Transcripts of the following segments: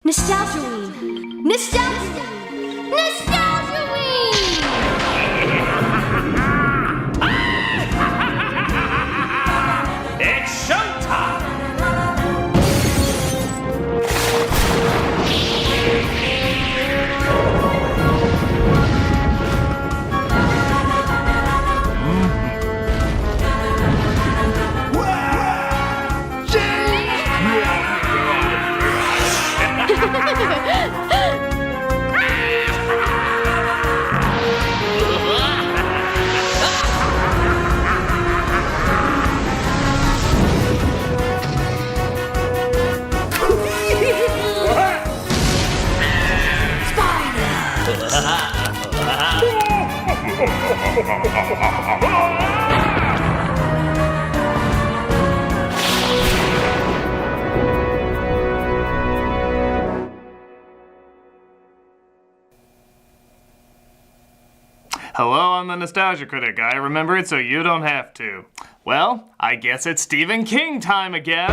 Nostalgia-ween! Nostalgia-ween! Nostalgia-ween! It's showtime! Hello, I'm the Nostalgia Critic. I remember it so you don't have to. Well, I guess it's Stephen King time again.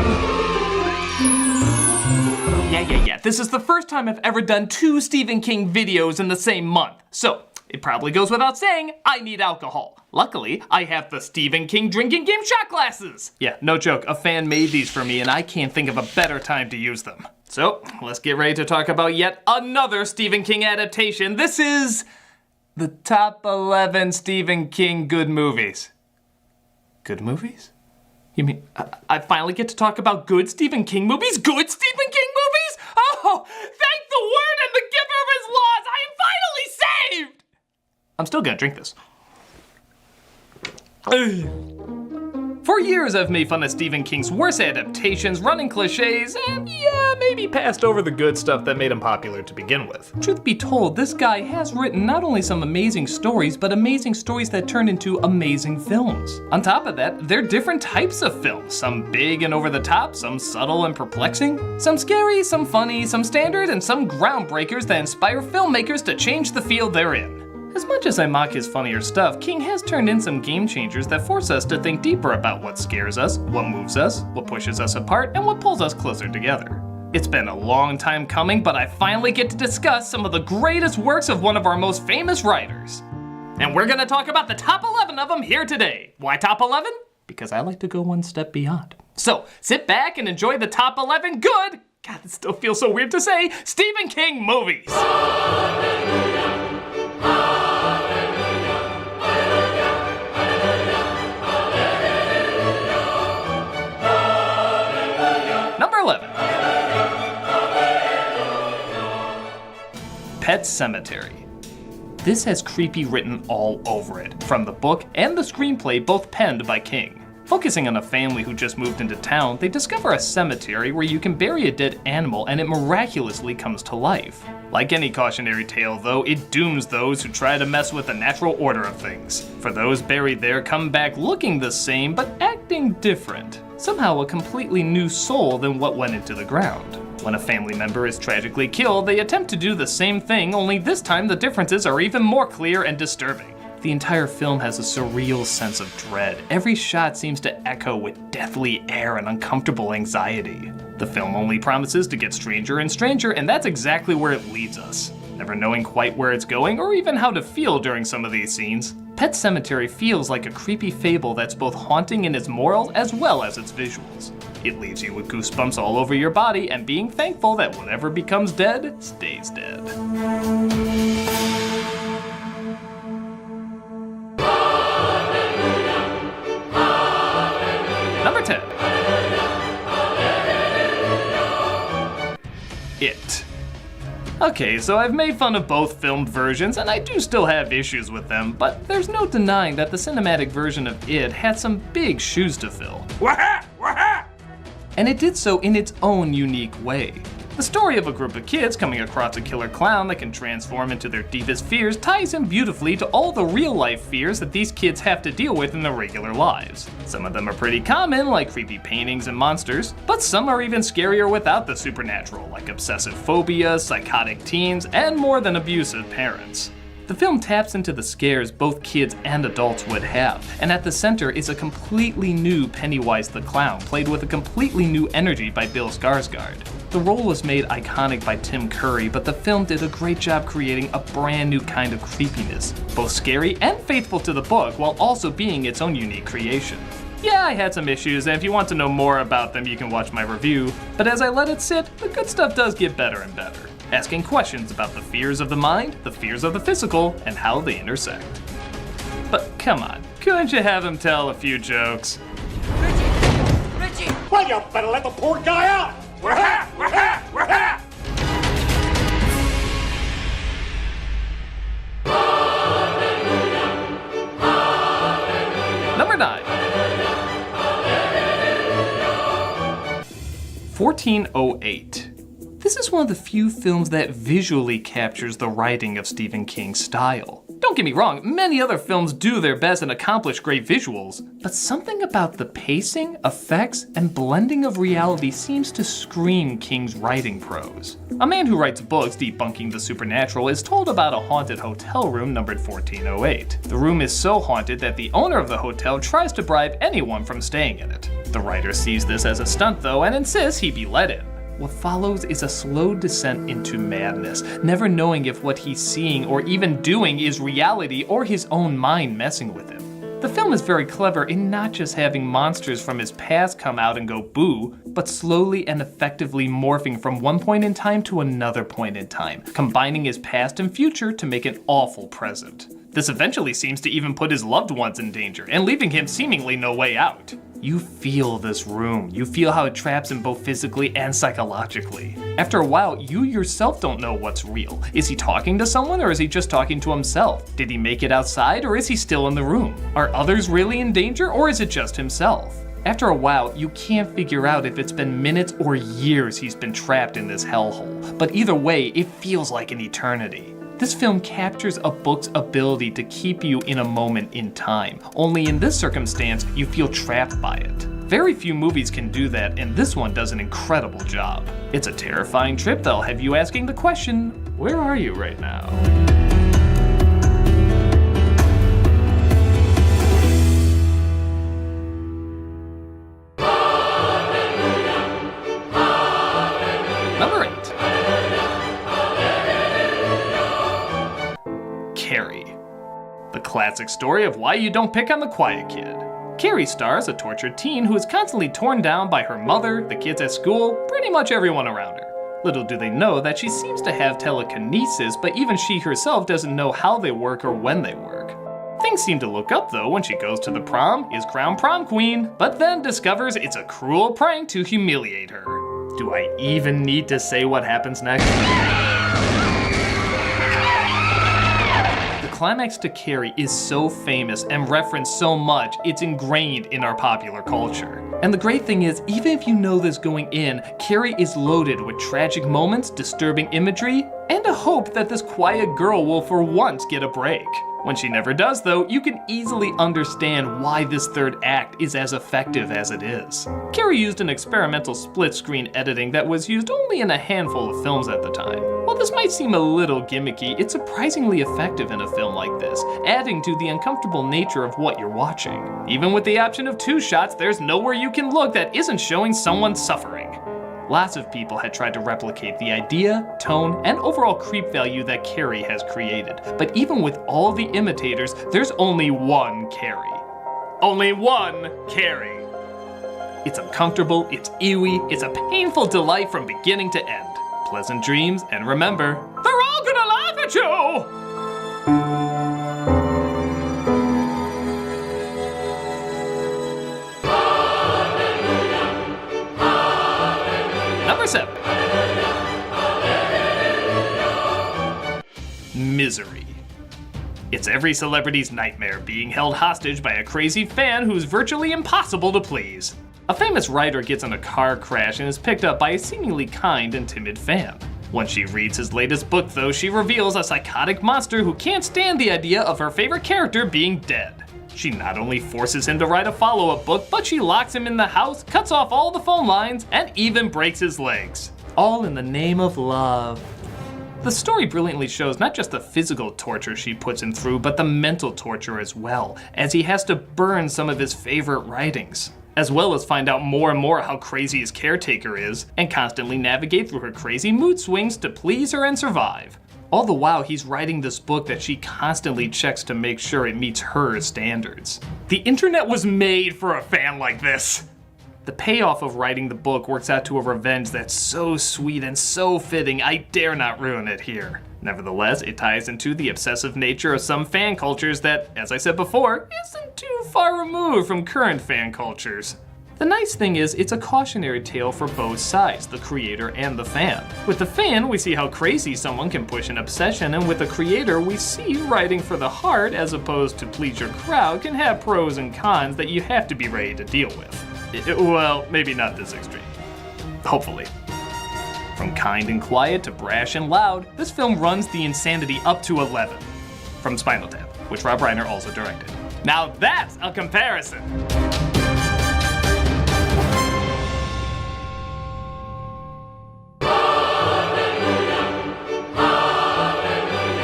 Yeah. This is the first time I've ever done 2 Stephen King videos in the same month. So, it probably goes without saying, I need alcohol. Luckily, I have the Stephen King drinking game shot glasses. Yeah, no joke, a fan made these for me and I can't think of a better time to use them. So, let's get ready to talk about yet another Stephen King adaptation. This is the top 11 Stephen King good movies. Good movies? You mean, I finally get to talk about good Stephen King movies? Good Stephen King movies? Oh, thank the word and the giver of his laws! I am finally saved! I'm still gonna drink this. For years, I've made fun of Stephen King's worst adaptations, running cliches, and yeah, maybe passed over the good stuff that made him popular to begin with. Truth be told, this guy has written not only some amazing stories, but amazing stories that turn into amazing films. On top of that, they're different types of films, some big and over the top, some subtle and perplexing, some scary, some funny, some standard, and some groundbreakers that inspire filmmakers to change the field they're in. As much as I mock his funnier stuff, King has turned in some game changers that force us to think deeper about what scares us, what moves us, what pushes us apart, and what pulls us closer together. It's been a long time coming, but I finally get to discuss some of the greatest works of one of our most famous writers. And we're gonna talk about the top 11 of them here today. Why top 11? Because I like to go one step beyond. So, sit back and enjoy the top 11 good, God, it still feels so weird to say, Stephen King movies. Number 11. Pet Sematary. This has creepy written all over it, from the book and the screenplay both penned by King. Focusing on a family who just moved into town, they discover a cemetery where you can bury a dead animal and it miraculously comes to life. Like any cautionary tale though, it dooms those who try to mess with the natural order of things. For those buried there come back looking the same but acting different. Somehow a completely new soul than what went into the ground. When a family member is tragically killed, they attempt to do the same thing, only this time the differences are even more clear and disturbing. The entire film has a surreal sense of dread. Every shot seems to echo with deathly air and uncomfortable anxiety. The film only promises to get stranger and stranger, and that's exactly where it leads us. Never knowing quite where it's going or even how to feel during some of these scenes, Pet Sematary feels like a creepy fable that's both haunting in its morals as well as its visuals. It leaves you with goosebumps all over your body and being thankful that whatever becomes dead stays dead. Number 10. It. Okay, so I've made fun of both filmed versions, and I do still have issues with them, but there's no denying that the cinematic version of It had some big shoes to fill. And it did so in its own unique way. The story of a group of kids coming across a killer clown that can transform into their deepest fears ties in beautifully to all the real-life fears that these kids have to deal with in their regular lives. Some of them are pretty common, like creepy paintings and monsters, but some are even scarier without the supernatural, like obsessive phobia, psychotic teens, and more than abusive parents. The film taps into the scares both kids and adults would have, and at the center is a completely new Pennywise the Clown, played with a completely new energy by Bill Skarsgård. The role was made iconic by Tim Curry, but the film did a great job creating a brand new kind of creepiness, both scary and faithful to the book, while also being its own unique creation. Yeah, I had some issues, and if you want to know more about them, you can watch my review, but as I let it sit, the good stuff does get better and better, asking questions about the fears of the mind, the fears of the physical, and how they intersect. But come on, couldn't you have him tell a few jokes? Richie! Well, you better let the poor guy out! We're here! We're here! We're here! Number 9. 1408. This is one of the few films that visually captures the writing of Stephen King's style. Don't get me wrong, many other films do their best and accomplish great visuals, but something about the pacing, effects, and blending of reality seems to scream King's writing prose. A man who writes books debunking the supernatural is told about a haunted hotel room numbered 1408. The room is so haunted that the owner of the hotel tries to bribe anyone from staying in it. The writer sees this as a stunt though and insists he be let in. What follows is a slow descent into madness, never knowing if what he's seeing or even doing is reality or his own mind messing with him. The film is very clever in not just having monsters from his past come out and go boo, but slowly and effectively morphing from one point in time to another point in time, combining his past and future to make an awful present. This eventually seems to even put his loved ones in danger and leaving him seemingly no way out. You feel this room. You feel how it traps him both physically and psychologically. After a while, you yourself don't know what's real. Is he talking to someone or is he just talking to himself? Did he make it outside or is he still in the room? Are others really in danger or is it just himself? After a while, you can't figure out if it's been minutes or years he's been trapped in this hellhole. But either way, it feels like an eternity. This film captures a book's ability to keep you in a moment in time, only in this circumstance, you feel trapped by it. Very few movies can do that, and this one does an incredible job. It's a terrifying trip that'll have you asking the question, where are you right now? Number 8. Carrie. The classic story of why you don't pick on the quiet kid. Carrie stars a tortured teen who is constantly torn down by her mother, the kids at school, pretty much everyone around her. Little do they know that she seems to have telekinesis, but even she herself doesn't know how they work or when they work. Things seem to look up though when she goes to the prom, is crowned prom queen, but then discovers it's a cruel prank to humiliate her. Do I even need to say what happens next? The climax to Carrie is so famous and referenced so much, it's ingrained in our popular culture. And the great thing is, even if you know this going in, Carrie is loaded with tragic moments, disturbing imagery, and a hope that this quiet girl will for once get a break. When she never does though, you can easily understand why this third act is as effective as it is. Carrie used an experimental split-screen editing that was used only in a handful of films at the time. While this might seem a little gimmicky, it's surprisingly effective in a film like this, adding to the uncomfortable nature of what you're watching. Even with the option of 2 shots, there's nowhere you can look that isn't showing someone suffering. Lots of people had tried to replicate the idea, tone, and overall creep value that Carrie has created. But even with all the imitators, there's only one Carrie. Only one Carrie. It's uncomfortable, it's eerie, it's a painful delight from beginning to end. Pleasant dreams, and remember, they're all gonna laugh at you! Number 7. Misery. It's every celebrity's nightmare being held hostage by a crazy fan who's virtually impossible to please. A famous writer gets in a car crash and is picked up by a seemingly kind and timid fan. Once she reads his latest book though, she reveals a psychotic monster who can't stand the idea of her favorite character being dead. She not only forces him to write a follow-up book, but she locks him in the house, cuts off all the phone lines, and even breaks his legs. All in the name of love. The story brilliantly shows not just the physical torture she puts him through, but the mental torture as well, as he has to burn some of his favorite writings, as well as find out more and more how crazy his caretaker is, and constantly navigate through her crazy mood swings to please her and survive. All the while, he's writing this book that she constantly checks to make sure it meets her standards. The internet was made for a fan like this! The payoff of writing the book works out to a revenge that's so sweet and so fitting, I dare not ruin it here. Nevertheless, it ties into the obsessive nature of some fan cultures that, as I said before, isn't too far removed from current fan cultures. The nice thing is, it's a cautionary tale for both sides, the creator and the fan. With the fan, we see how crazy someone can push an obsession, and with the creator, we see writing for the heart as opposed to please your crowd can have pros and cons that you have to be ready to deal with. Well, maybe not this extreme. Hopefully. From kind and quiet to brash and loud, this film runs the insanity up to 11. From Spinal Tap, which Rob Reiner also directed. Now that's a comparison!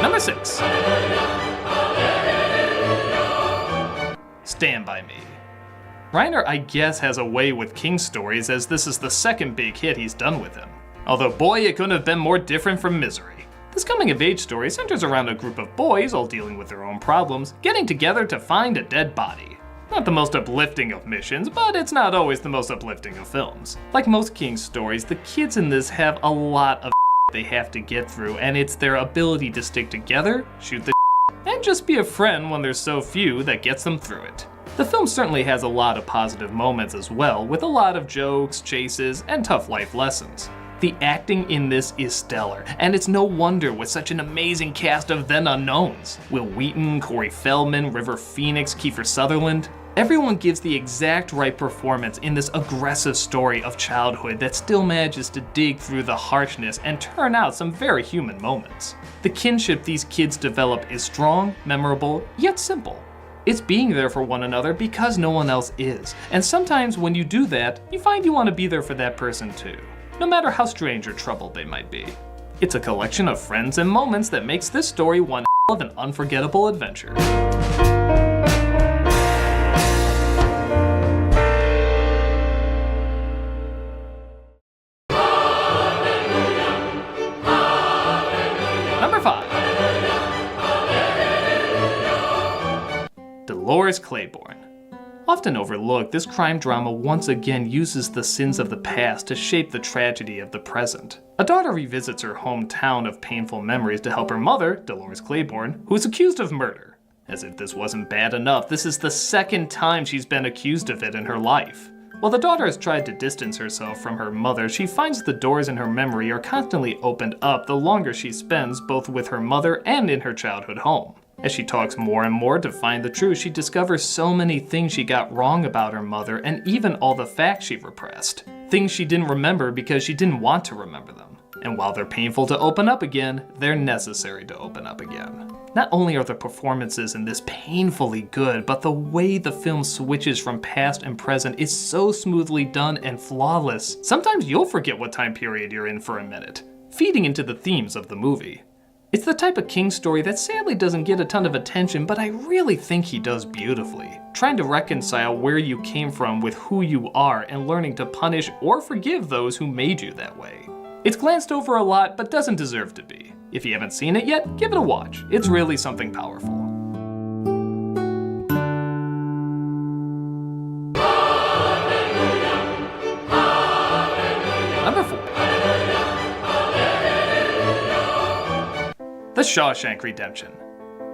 Number 6. Stand By Me. Reiner, I guess, has a way with King stories, as this is the second big hit he's done with him. Although boy, it couldn't have been more different from Misery. This coming-of-age story centers around a group of boys, all dealing with their own problems, getting together to find a dead body. Not the most uplifting of missions, but it's not always the most uplifting of films. Like most King stories, the kids in this have a lot of they have to get through, and it's their ability to stick together, shoot the and just be a friend when there's so few that gets them through it. The film certainly has a lot of positive moments as well, with a lot of jokes, chases, and tough life lessons. The acting in this is stellar, and it's no wonder with such an amazing cast of then unknowns. Will Wheaton, Corey Feldman, River Phoenix, Kiefer Sutherland. Everyone gives the exact right performance in this aggressive story of childhood that still manages to dig through the harshness and turn out some very human moments. The kinship these kids develop is strong, memorable, yet simple. It's being there for one another because no one else is, and sometimes when you do that, you find you want to be there for that person too, no matter how strange or troubled they might be. It's a collection of friends and moments that makes this story one of an unforgettable adventure. Number 5. Dolores Claiborne. Often overlooked, this crime drama once again uses the sins of the past to shape the tragedy of the present. A daughter revisits her hometown of painful memories to help her mother, Dolores Claiborne, who is accused of murder. As if this wasn't bad enough, this is the second time she's been accused of it in her life. While the daughter has tried to distance herself from her mother, she finds the doors in her memory are constantly opened up the longer she spends both with her mother and in her childhood home. As she talks more and more to find the truth, she discovers so many things she got wrong about her mother and even all the facts she repressed. Things she didn't remember because she didn't want to remember them. And while they're painful to open up again, they're necessary to open up again. Not only are the performances in this painfully good, but the way the film switches from past and present is so smoothly done and flawless. Sometimes you'll forget what time period you're in for a minute, feeding into the themes of the movie. It's the type of King story that sadly doesn't get a ton of attention, but I really think he does beautifully. Trying to reconcile where you came from with who you are and learning to punish or forgive those who made you that way. It's glanced over a lot, but doesn't deserve to be. If you haven't seen it yet, give it a watch. It's really something powerful. Number 4. The Shawshank Redemption.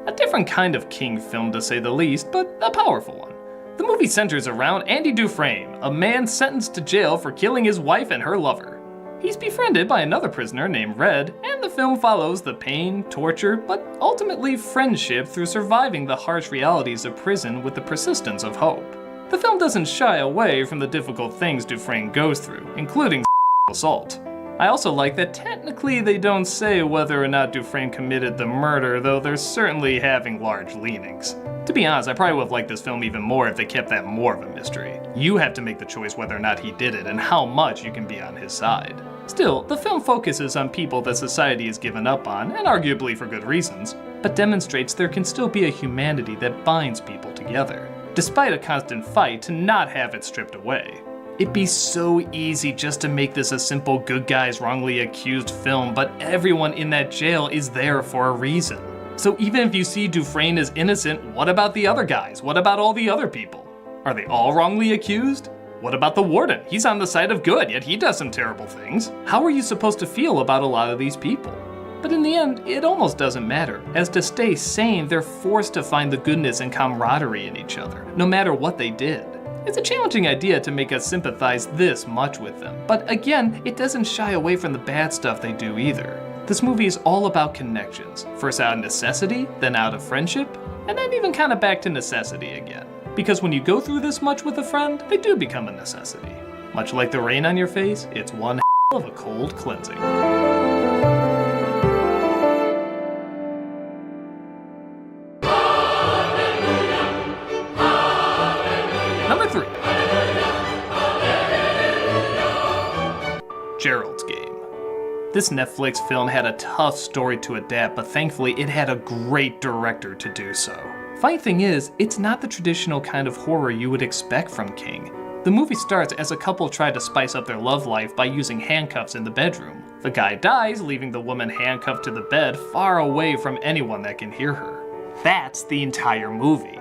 A different kind of King film to say the least, but a powerful one. The movie centers around Andy Dufresne, a man sentenced to jail for killing his wife and her lover. He's befriended by another prisoner named Red, and the film follows the pain, torture, but ultimately friendship through surviving the harsh realities of prison with the persistence of hope. The film doesn't shy away from the difficult things Dufresne goes through, including assault. I also like that technically they don't say whether or not Dufresne committed the murder, though they're certainly having large leanings. To be honest, I probably would have liked this film even more if they kept that more of a mystery. You have to make the choice whether or not he did it and how much you can be on his side. Still, the film focuses on people that society has given up on, and arguably for good reasons, but demonstrates there can still be a humanity that binds people together, despite a constant fight to not have it stripped away. It'd be so easy just to make this a simple good guys wrongly accused film, but everyone in that jail is there for a reason. So even if you see Dufresne as innocent, what about the other guys? What about all the other people? Are they all wrongly accused? What about the warden? He's on the side of good, yet he does some terrible things. How are you supposed to feel about a lot of these people? But in the end, it almost doesn't matter, as to stay sane, they're forced to find the goodness and camaraderie in each other, no matter what they did. It's a challenging idea to make us sympathize this much with them, but again, it doesn't shy away from the bad stuff they do either. This movie is all about connections, first out of necessity, then out of friendship, and then even kind of back to necessity again. Because when you go through this much with a friend, they do become a necessity. Much like the rain on your face, it's one hell of a cold cleansing. Number 3. Gerald's Game. This Netflix film had a tough story to adapt, but thankfully it had a great director to do so. Funny thing is, it's not the traditional kind of horror you would expect from King. The movie starts as a couple try to spice up their love life by using handcuffs in the bedroom. The guy dies, leaving the woman handcuffed to the bed far away from anyone that can hear her. That's the entire movie.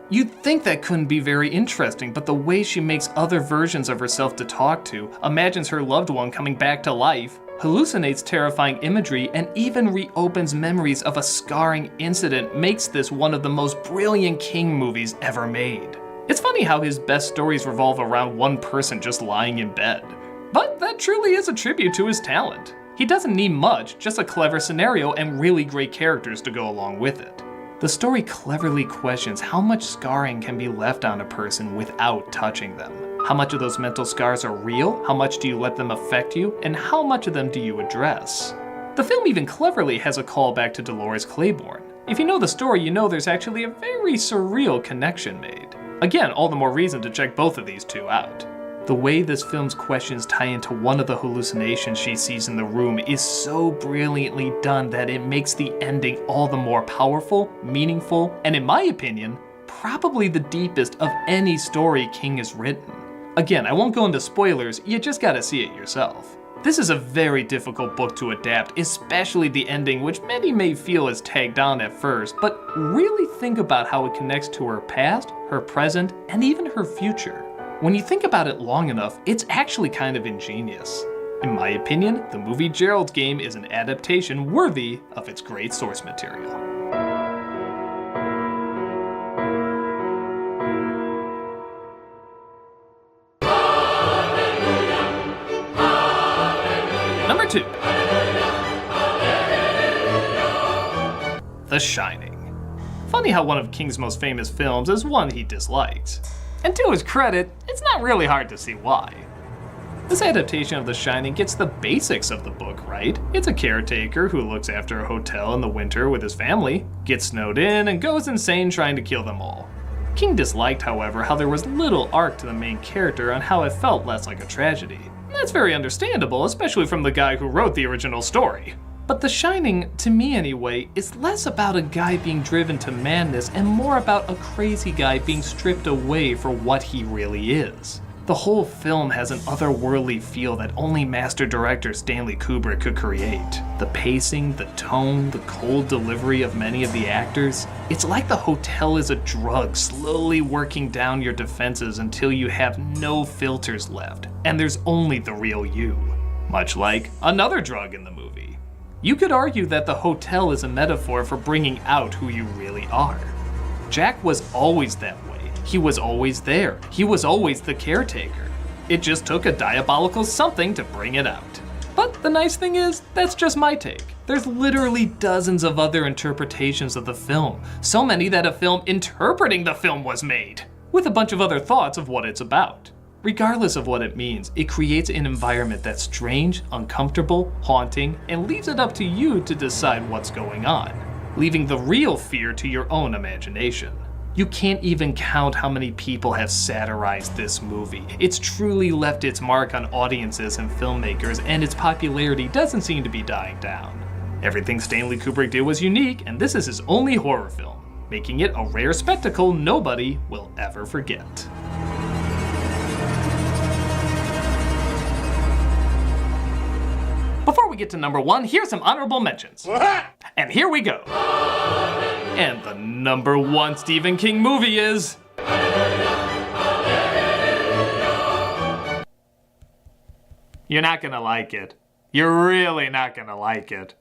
You'd think that couldn't be very interesting, but the way she makes other versions of herself to talk to, imagines her loved one coming back to life, hallucinates terrifying imagery, and even reopens memories of a scarring incident makes this one of the most brilliant King movies ever made. It's funny how his best stories revolve around one person just lying in bed. But that truly is a tribute to his talent. He doesn't need much, just a clever scenario and really great characters to go along with it. The story cleverly questions how much scarring can be left on a person without touching them. How much of those mental scars are real? How much do you let them affect you? And how much of them do you address? The film even cleverly has a callback to Dolores Claiborne. If you know the story, you know there's actually a very surreal connection made. Again, all the more reason to check both of these two out. The way this film's questions tie into one of the hallucinations she sees in the room is so brilliantly done that it makes the ending all the more powerful, meaningful, and in my opinion, probably the deepest of any story King has written. Again, I won't go into spoilers, you just gotta see it yourself. This is a very difficult book to adapt, especially the ending, which many may feel is tagged on at first, but really think about how it connects to her past, her present, and even her future. When you think about it long enough, it's actually kind of ingenious. In my opinion, the movie Gerald's Game is an adaptation worthy of its great source material. Number 2. The Shining. Funny how one of King's most famous films is one he dislikes. And to his credit, it's not really hard to see why. This adaptation of The Shining gets the basics of the book right. It's a caretaker who looks after a hotel in the winter with his family, gets snowed in, and goes insane trying to kill them all. King disliked, however, how there was little arc to the main character and how it felt less like a tragedy. And that's very understandable, especially from the guy who wrote the original story. But The Shining, to me anyway, is less about a guy being driven to madness and more about a crazy guy being stripped away for what he really is. The whole film has an otherworldly feel that only master director Stanley Kubrick could create. The pacing, the tone, the cold delivery of many of the actors. It's like the hotel is a drug slowly working down your defenses until you have no filters left, and there's only the real you. Much like another drug in the movie. You could argue that the hotel is a metaphor for bringing out who you really are. Jack was always that way. He was always there. He was always the caretaker. It just took a diabolical something to bring it out. But the nice thing is, that's just my take. There's literally dozens of other interpretations of the film. So many that a film interpreting the film was made, with a bunch of other thoughts of what it's about. Regardless of what it means, it creates an environment that's strange, uncomfortable, haunting, and leaves it up to you to decide what's going on, leaving the real fear to your own imagination. You can't even count how many people have satirized this movie. It's truly left its mark on audiences and filmmakers, and its popularity doesn't seem to be dying down. Everything Stanley Kubrick did was unique, and this is his only horror film, making it a rare spectacle nobody will ever forget. Before we get to number 1, here's some honorable mentions. And here we go. And the number 1 Stephen King movie is... You're not gonna like it. You're really not gonna like it.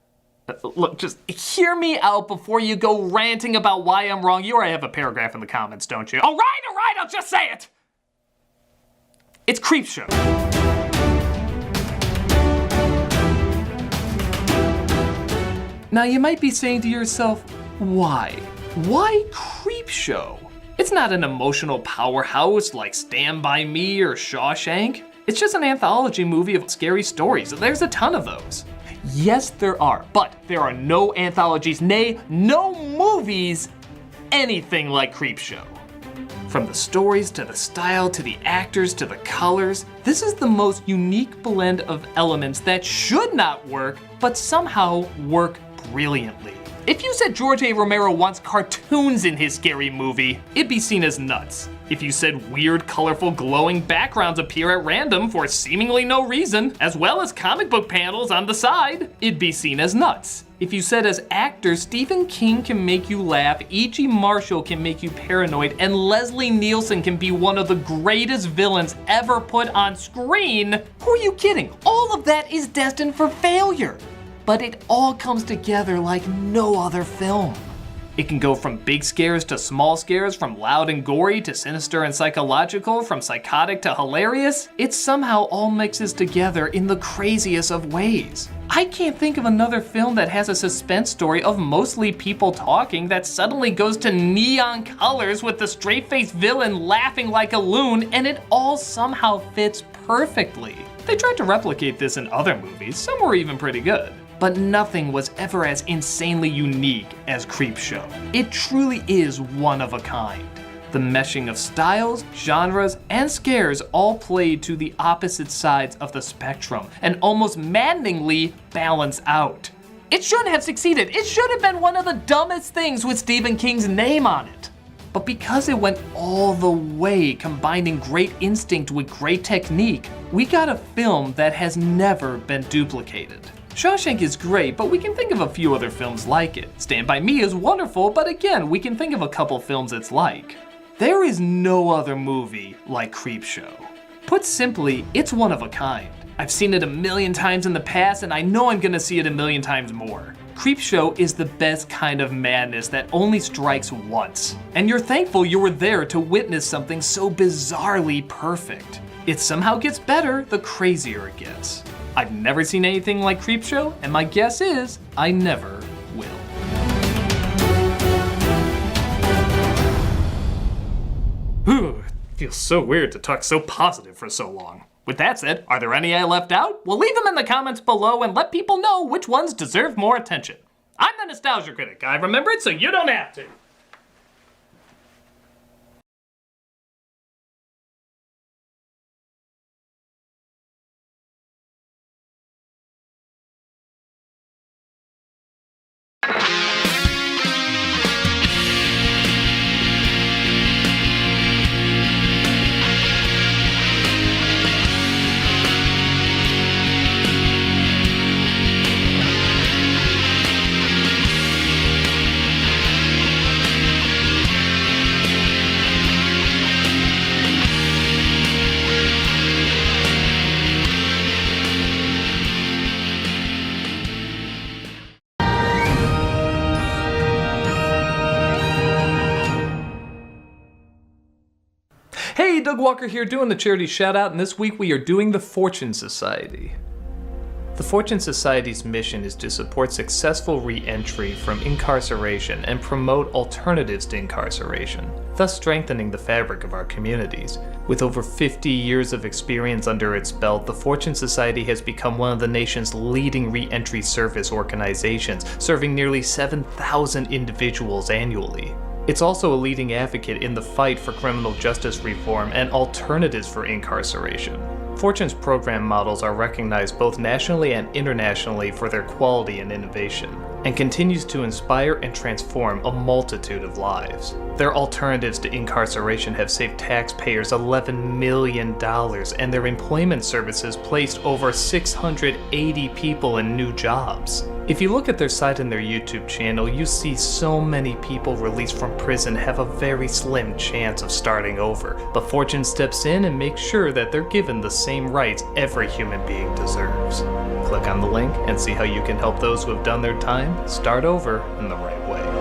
Look, just hear me out before you go ranting about why I'm wrong. You already have a paragraph in the comments, don't you? All right, I'll just say it. It's Creepshow. Now you might be saying to yourself, why? Why Creepshow? It's not an emotional powerhouse like Stand By Me or Shawshank. It's just an anthology movie of scary stories. There's a ton of those. Yes, there are, but there are no anthologies, nay, no movies, anything like Creepshow. From the stories, to the style, to the actors, to the colors, this is the most unique blend of elements that should not work, but somehow work brilliantly. If you said George A. Romero wants cartoons in his scary movie, it'd be seen as nuts. If you said weird, colorful, glowing backgrounds appear at random for seemingly no reason, as well as comic book panels on the side, it'd be seen as nuts. If you said as actors, Stephen King can make you laugh, E.G. Marshall can make you paranoid, and Leslie Nielsen can be one of the greatest villains ever put on screen, who are you kidding? All of that is destined for failure. But it all comes together like no other film. It can go from big scares to small scares, from loud and gory to sinister and psychological, from psychotic to hilarious. It somehow all mixes together in the craziest of ways. I can't think of another film that has a suspense story of mostly people talking that suddenly goes to neon colors with the straight-faced villain laughing like a loon, and it all somehow fits perfectly. They tried to replicate this in other movies, some were even pretty good. But nothing was ever as insanely unique as Creepshow. It truly is one of a kind. The meshing of styles, genres, and scares all played to the opposite sides of the spectrum and almost maddeningly balance out. It shouldn't have succeeded. It should have been one of the dumbest things with Stephen King's name on it. But because it went all the way, combining great instinct with great technique, we got a film that has never been duplicated. Shawshank is great, but we can think of a few other films like it. Stand By Me is wonderful, but again, we can think of a couple films it's like. There is no other movie like Creepshow. Put simply, it's one of a kind. I've seen it a million times in the past, and I know I'm gonna see it a million times more. Creepshow is the best kind of madness that only strikes once. And you're thankful you were there to witness something so bizarrely perfect. It somehow gets better the crazier it gets. I've never seen anything like Creepshow, and my guess is I never will. Whew, it feels so weird to talk so positive for so long. With that said, are there any I left out? Well, leave them in the comments below and let people know which ones deserve more attention. I'm the Nostalgia Critic. I remembered so you don't have to. Hey, Doug Walker here doing the charity shout out, and this week we are doing the Fortune Society. The Fortune Society's mission is to support successful re-entry from incarceration and promote alternatives to incarceration, thus strengthening the fabric of our communities. With over 50 years of experience under its belt, the Fortune Society has become one of the nation's leading re-entry service organizations, serving nearly 7,000 individuals annually. It's also a leading advocate in the fight for criminal justice reform and alternatives for incarceration. Fortune's program models are recognized both nationally and internationally for their quality and innovation, and continues to inspire and transform a multitude of lives. Their alternatives to incarceration have saved taxpayers $11 million, and their employment services placed over 680 people in new jobs. If you look at their site and their YouTube channel, you see so many people released from prison have a very slim chance of starting over, but Fortune steps in and makes sure that they're given the same rights every human being deserves. Click on the link and see how you can help those who have done their time start over in the right way.